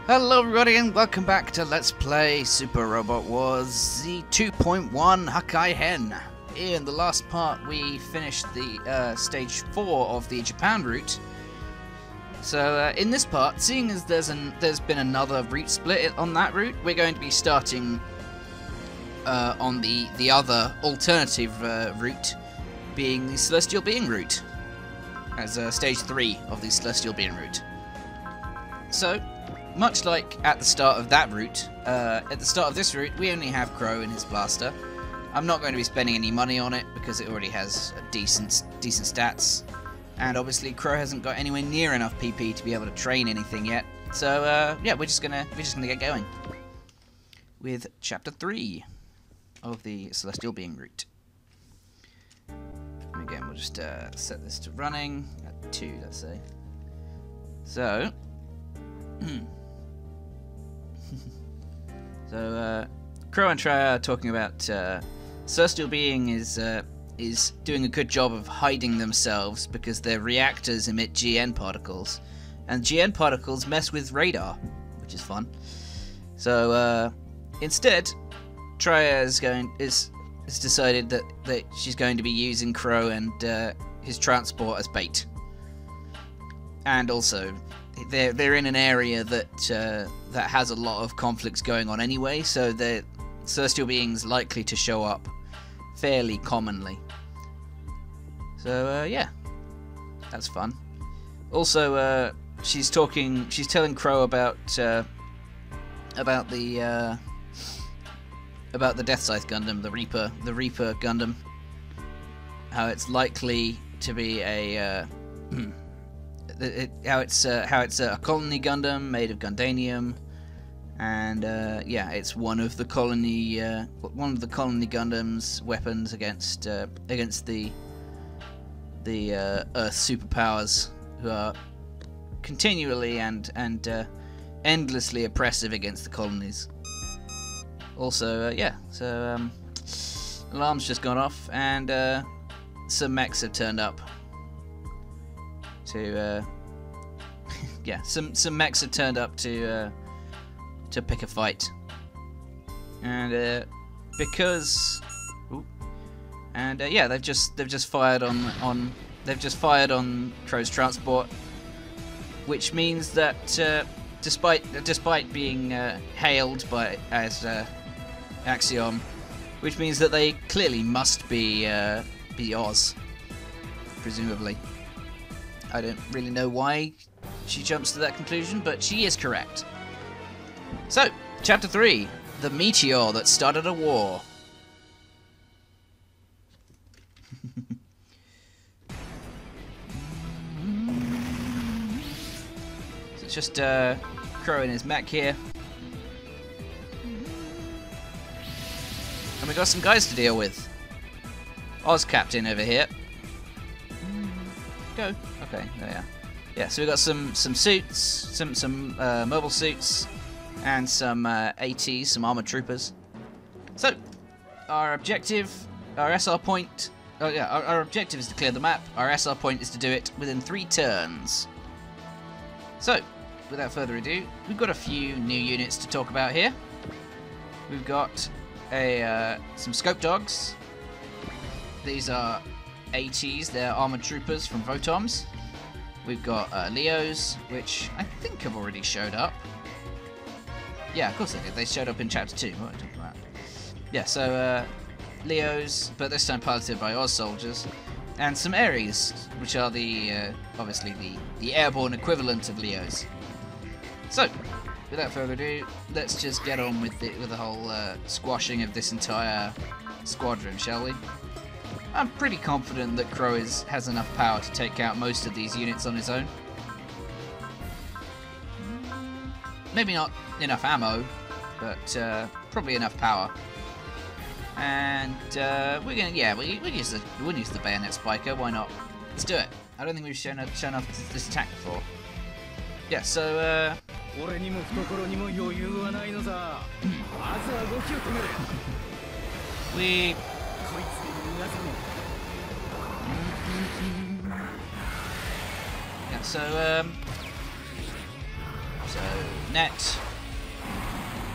Hello everybody and welcome back to Let's Play Super Robot Wars Z2.1 Hakai-Hen. In the last part we finished the stage 4 of the Japan route. So in this part, seeing as there's been another route split on that route, we're going to be starting on the other alternative route, being the Celestial Being route, as stage 3 of the Celestial Being route. So, much like at the start of that route, at the start of this route, we only have Crowe and his blaster. I'm not going to be spending any money on it because it already has decent stats, and obviously Crowe hasn't got anywhere near enough PP to be able to train anything yet. So yeah, we're just gonna get going with Chapter 3 of the Celestial Being route. And again, we'll just set this to running at 2, let's say. So. So, Crowe and Traia are talking about Celestial Being is doing a good job of hiding themselves because their reactors emit GN particles, and GN particles mess with radar, which is fun. So instead, Traia has decided that she's going to be using Crowe and his transport as bait, and also they're in an area that has a lot of conflicts going on anyway, so the Celestial Being's likely to show up fairly commonly. So yeah, that's fun. Also, she's telling Crowe about the Death Scythe Gundam, the Reaper Gundam, how it's likely to be a how it's a colony Gundam made of Gundanium, and yeah, it's one of the colony Gundam's weapons against the Earth superpowers, who are continually and endlessly oppressive against the colonies. Also, yeah, so alarm's just gone off, and some mechs have turned up. Yeah, some mechs have turned up to pick a fight, and yeah, they've just fired on Crowe's transport, which means that despite being hailed as Axiom, which means that they clearly must be Oz, presumably. I don't really know why she jumps to that conclusion, but she is correct. So, Chapter 3, the Meteor that started a war. So it's just Crowe and his mech here. And we got some guys to deal with. Oz Captain over here. Go. Okay, there we are. Yeah, so we got some suits, some mobile suits, and some ATs, some armored troopers. So our objective, our SR point. Oh yeah, our objective is to clear the map. Our SR point is to do it within 3 turns. So, without further ado, we've got a few new units to talk about here. We've got some scope dogs. These are ATs, they're armored troopers from Votoms. We've got Leos, which I think have already showed up. Yeah, of course they did. They showed up in Chapter 2. What am I talking about? Yeah, so Leos, but this time piloted by Oz soldiers, and some Ares, which are obviously the airborne equivalent of Leos. So, without further ado, let's just get on with the whole squashing of this entire squadron, shall we? I'm pretty confident that Crowe has enough power to take out most of these units on his own. Maybe not enough ammo, but probably enough power. And we'll use the bayonet spiker. Why not? Let's do it. I don't think we've shown off this attack before. Yeah. So. We. Yeah, so net,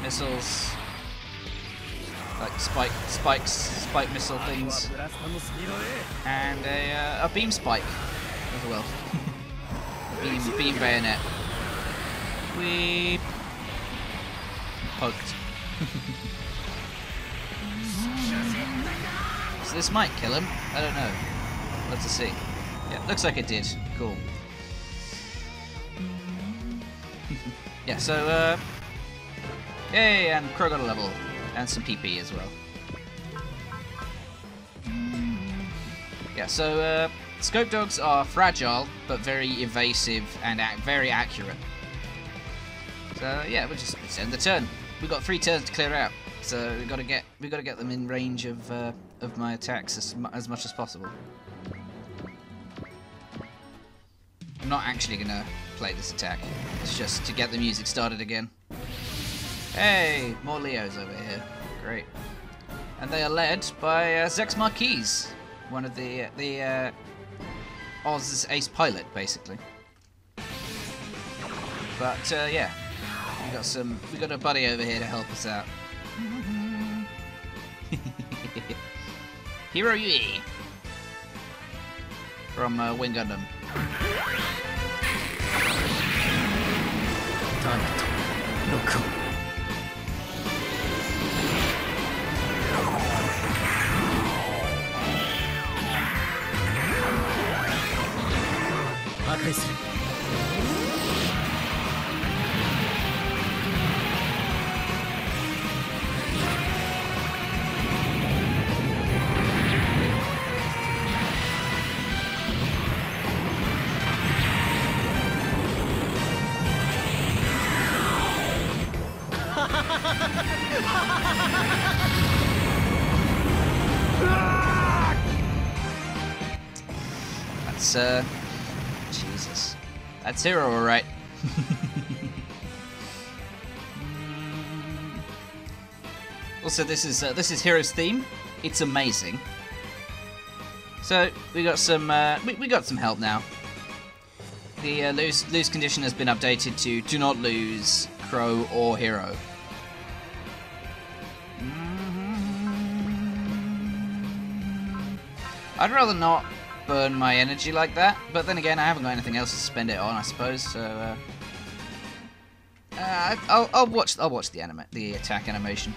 missiles, like spike missile things, and a beam spike as well. beam bayonet. We poked. So this might kill him. I don't know. We'll have to see. Yeah, looks like it did. Cool. Yeah, so, yay, and Crowe got a level. And some PP as well. Yeah, so, scope dogs are fragile, but very evasive and very accurate. So, yeah, we'll just end the turn. We've got 3 turns to clear out. So, we gotta get them in range of my attacks as much as possible. I'm not actually gonna play this attack. It's just to get the music started again. Hey, more Leos over here. Great. And they are led by Zechs Marquise, one of the Oz's ace pilot, basically. But yeah, we got a buddy over here to help us out. Hero UE from Wing Gundam. That's Jesus. That's Hero, alright. Also, this is Hero's theme. It's amazing. So we got some we got some help now. The lose condition has been updated to do not lose Crowe or Hero. I'd rather not burn my energy like that, but then again, I haven't got anything else to spend it on, I suppose. So I'll watch the attack animation.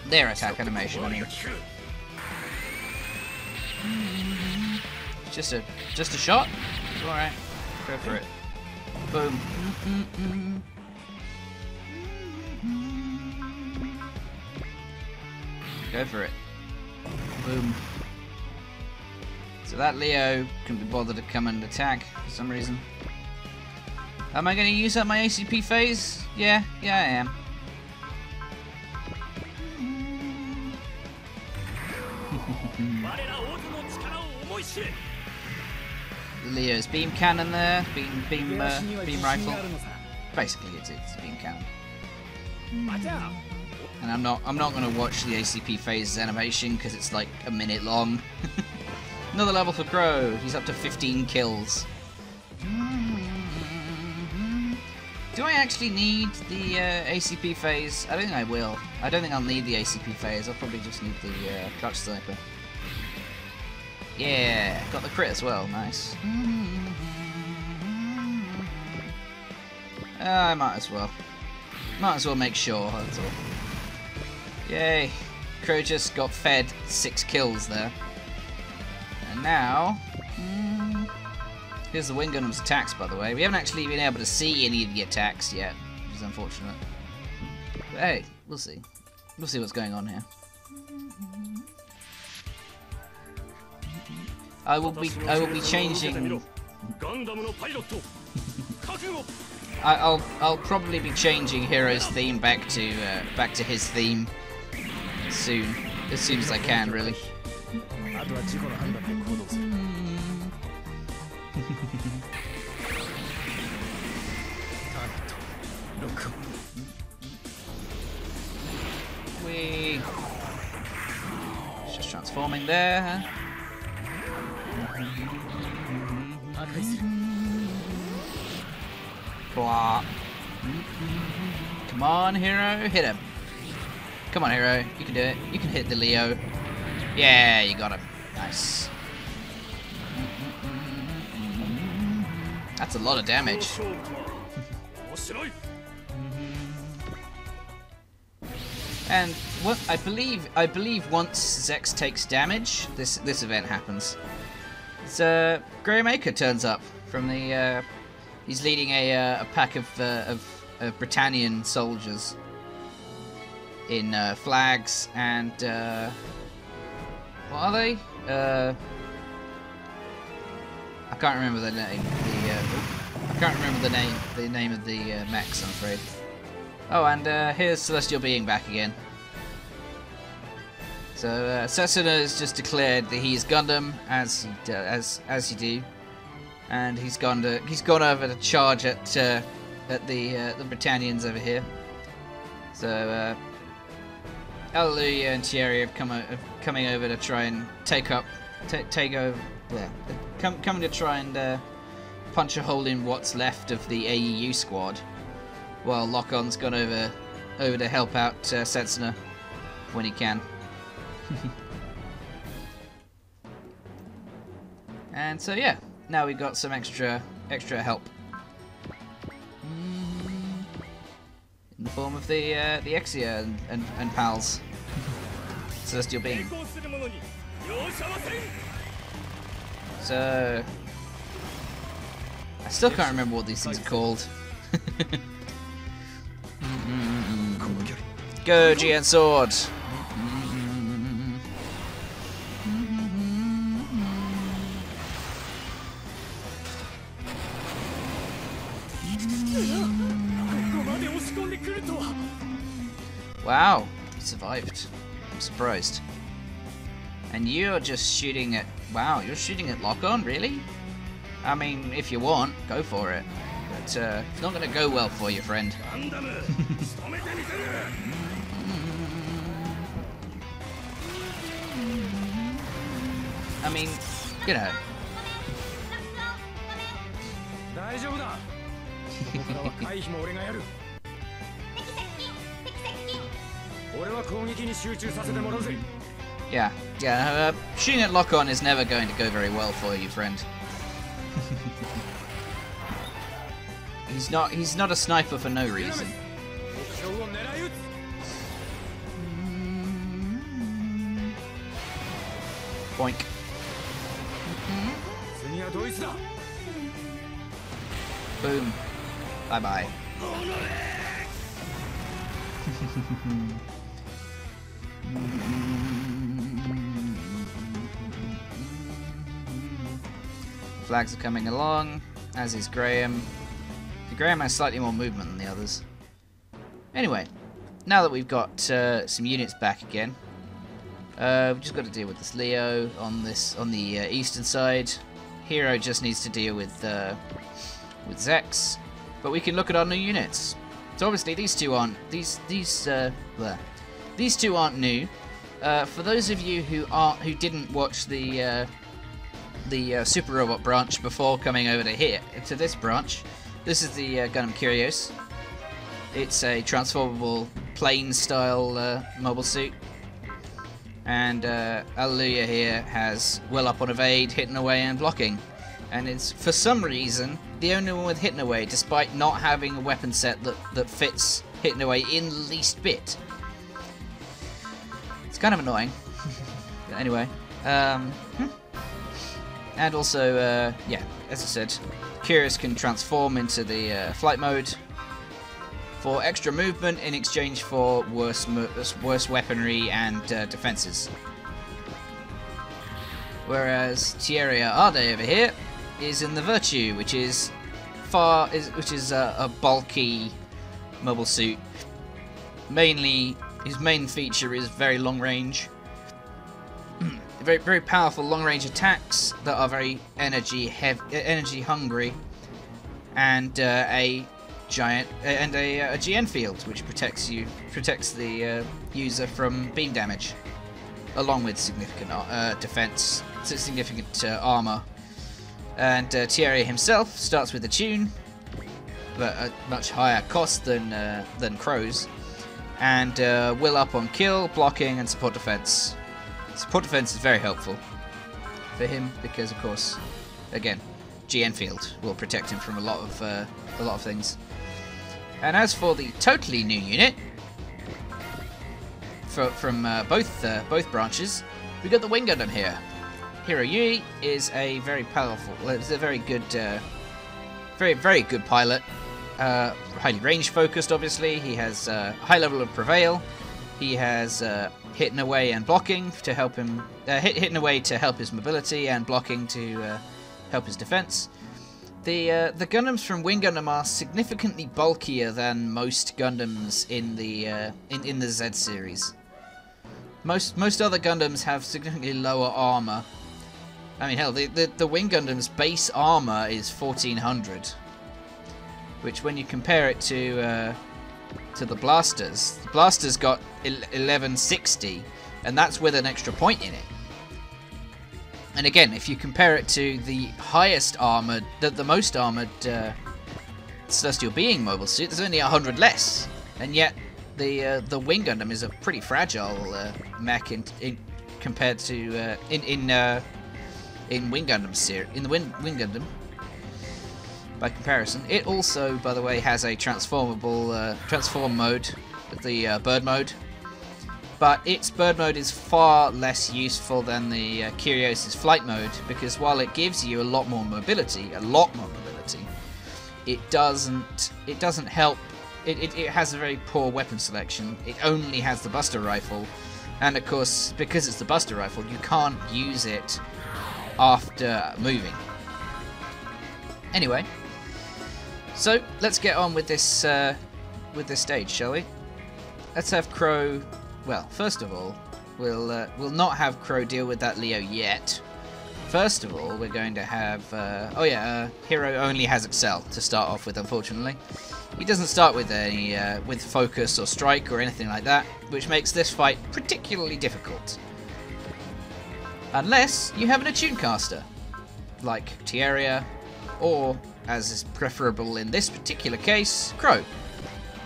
Their attack animation. I mean. Just a shot. All right, go for it. Boom. Go for it. Boom. So that Leo can be bothered to come and attack for some reason. Am I going to use up my ACP phase? Yeah, I am. Leo's beam cannon there, beam rifle. Basically, it's a beam cannon. And I'm not going to watch the ACP phase animation because it's like a minute long. Another level for Crowe. He's up to 15 kills. Do I actually need the ACP phase? I don't think I will. I don't think I'll need the ACP phase. I'll probably just need the clutch sniper. Yeah, got the crit as well. Nice. I might as well. Might as well make sure, that's all. Yay. Crowe just got fed 6 kills there. And now... here's the Wing Gundam's attacks, by the way. We haven't actually been able to see any of the attacks yet, which is unfortunate. But hey, we'll see. We'll see what's going on here. I will be changing... I'll probably be changing Hero's theme back to his theme soon, as soon as I can, really. Whee! Just transforming there. Blah. Come on, Hero. Hit him. Come on, Hero. You can do it. You can hit the Leo. Yeah, you got him. Nice. That's a lot of damage. And what I believe once Zechs takes damage, this event happens. It's Graham Aker turns up from the he's leading a pack of Britannian soldiers in flags and what are they? I can't remember the name. I can't remember the name of the mechs, I'm afraid. Oh, and here's Celestial Being back again. So Setsuna has just declared that he's Gundam, as you do, and he's gone over to charge at the Britannians over here. So Alleluia and Thierry have coming over to try and take over. Yeah, coming to try and punch a hole in what's left of the AEU squad, while Lock-On's gone over to help out Setsuna when he can. And so yeah, now we've got some extra help in the form of the Exia and pals. Celestial Being. So I still can't remember what these things are called. Go, GN Sword! Wow, you survived. I'm surprised. And you're just shooting at... Wow, you're shooting at Lock-On, really? I mean, if you want, go for it. But it's not going to go well for you, friend. I mean, you know. Yeah. Shooting at Lock-On is never going to go very well for you, friend. He's not a sniper for no reason. Boink. Boom. Bye bye. Flags are coming along, as is Graham. Graham has slightly more movement than the others. Anyway, now that we've got some units back again, we've just got to deal with this Leo on the eastern side. Hero just needs to deal with Zechs, but we can look at our new units. So obviously these two aren't new. For those of you who didn't watch the Super Robot branch before coming over to this branch, this is the Gundam Curios. It's a transformable plane style mobile suit, and Alleluia here has well up on evade, hitting away and blocking, and it's for some reason the only one with hitting away, despite not having a weapon set that fits hitting away in the least bit. It's kind of annoying. But anyway, and also yeah, as I said, Curious can transform into the flight mode for extra movement in exchange for worse weaponry and defenses. Whereas Thierry Ade over here is in the Virtue, which is a bulky mobile suit. Mainly, his main feature is very long range. Very powerful long range attacks that are very energy hungry, and a GN field which protects the user from beam damage, along with significant defense, significant armor. And Thierry himself starts with the tune, but at much higher cost than Crowe's, and will up on kill, blocking, and support defense. Support defense is very helpful for him because, of course, again, GN field will protect him from a lot of things. And as for the totally new unit from both branches, we got the Wing Gundam here. Hero Yui is a very powerful, is a very good, very good pilot. Highly range focused, obviously. He has a high level of prevail. He has hitting away and blocking to help him. Hitting away to help his mobility, and blocking to help his defense. The Gundams from Wing Gundam are significantly bulkier than most Gundams in the Z series. Most other Gundams have significantly lower armor. I mean, hell, the Wing Gundam's base armor is 1400, which, when you compare it to the blasters got 1160, and that's with an extra point in it. And again, if you compare it to the highest armored, the most armored Celestial Being mobile suit, there's only 100 less, and yet the Wing Gundam is a pretty fragile mech compared to in Wing Gundam series, in the Wing Gundam. By comparison, it also, by the way, has a transform mode, the bird mode. But its bird mode is far less useful than the Curious' flight mode, because while it gives you a lot more mobility, it doesn't help. It has a very poor weapon selection. It only has the Buster Rifle, and of course, because it's the Buster Rifle, you can't use it after moving. Anyway, so let's get on with this stage, shall we? Let's have Crowe. Well, first of all, we'll not have Crowe deal with that Leo yet. First of all, we're going to have Hero only has Excel to start off with, unfortunately. He doesn't start with any with focus or strike or anything like that, which makes this fight particularly difficult. Unless you have an Attune caster, like Traia, or, as is preferable in this particular case, Crowe,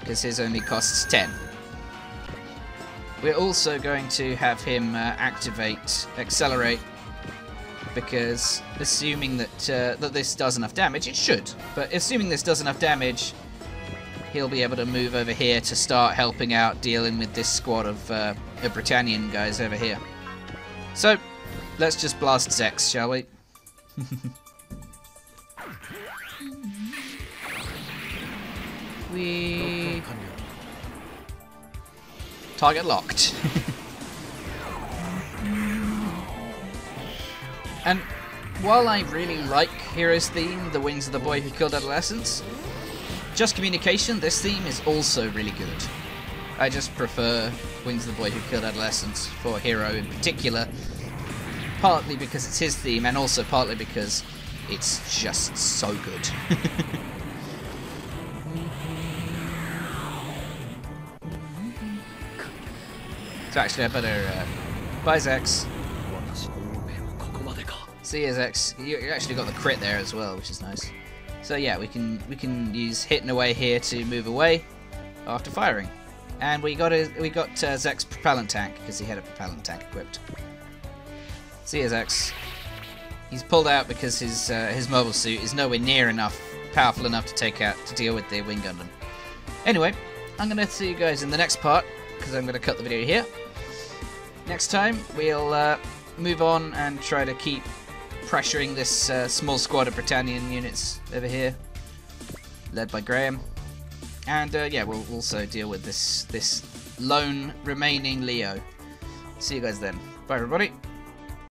because his only costs 10. We're also going to have him accelerate, because assuming that that this does enough damage, it should, but assuming this does enough damage, he'll be able to move over here to start helping out dealing with this squad of Britannian guys over here. So, let's just blast Zechs, shall we? Target locked. And while I really like Hero's theme, The Wings of the Boy Who Killed Adolescents, Just Communication, this theme is also really good. I just prefer Wings of the Boy Who Killed Adolescents for Hero in particular, partly because it's his theme, and also partly because it's just so good. So actually, I better bye, Zechs. See ya, Zechs. You actually got the crit there as well, which is nice. So yeah, we can use hitting away here to move away after firing, and we got Zechs' propellant tank because he had a propellant tank equipped. See ya, Zechs. He's pulled out because his mobile suit is nowhere near powerful enough to deal with the Wing Gundam. Anyway, I'm gonna see you guys in the next part because I'm gonna cut the video here. Next time, we'll move on and try to keep pressuring this small squad of Britannian units over here, led by Graham. And yeah, we'll also deal with this lone remaining Leo. See you guys then. Bye, everybody.